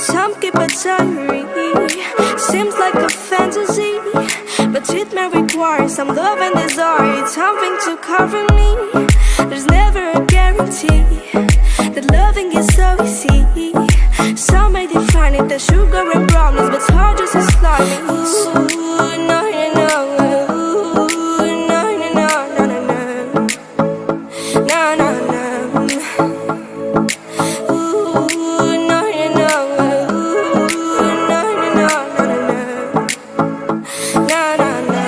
Some keep a diary, seems like a fantasy, but it may require some love and desire. It's something to cover me. There's never a guarantee that loving is so easy. Some may define it as sugar and brownies, but hard just as slimy. Ooh, no, no, no. Ooh, no, no, no, no, no, no. No, no, no. Ooh, no, no, no. Ooh, no, no, no, no, no, no. No, no, no.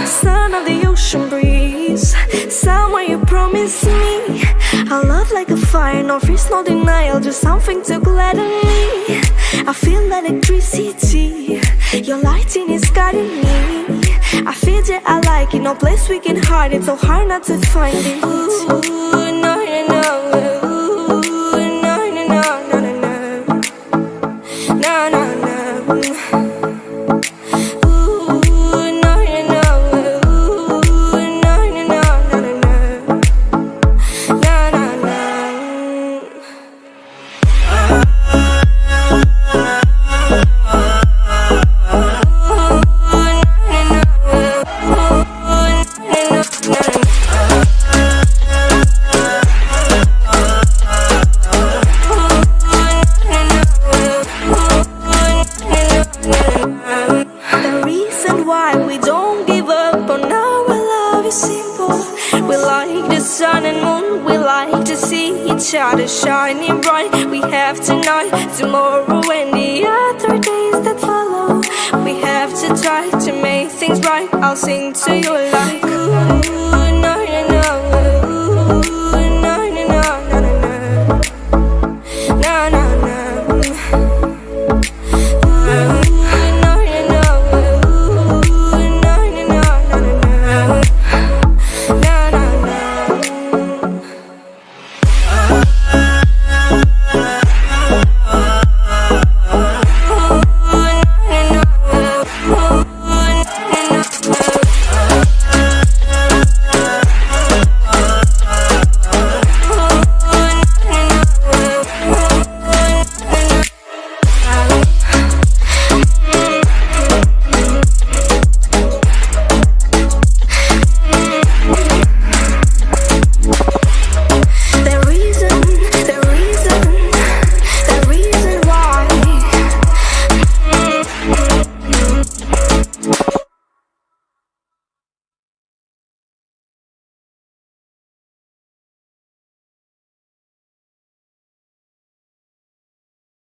Son of the ocean breeze, somewhere you promise me a love like a fire, no fears, no denial, just something to gladden me. I feel electricity, your lighting is guiding me. I feel that I like it, no place we can hide it, so hard not to find it. Ooh, no, no, no. Ooh, no, no, no, no, no, no. No, no, no. The reason why we don't give up on our love is simple. We like the sun and moon, we like to see each other shining bright. We have tonight, tomorrow and the other days that follow. We have to try to make things right. I'll sing to you like ooh,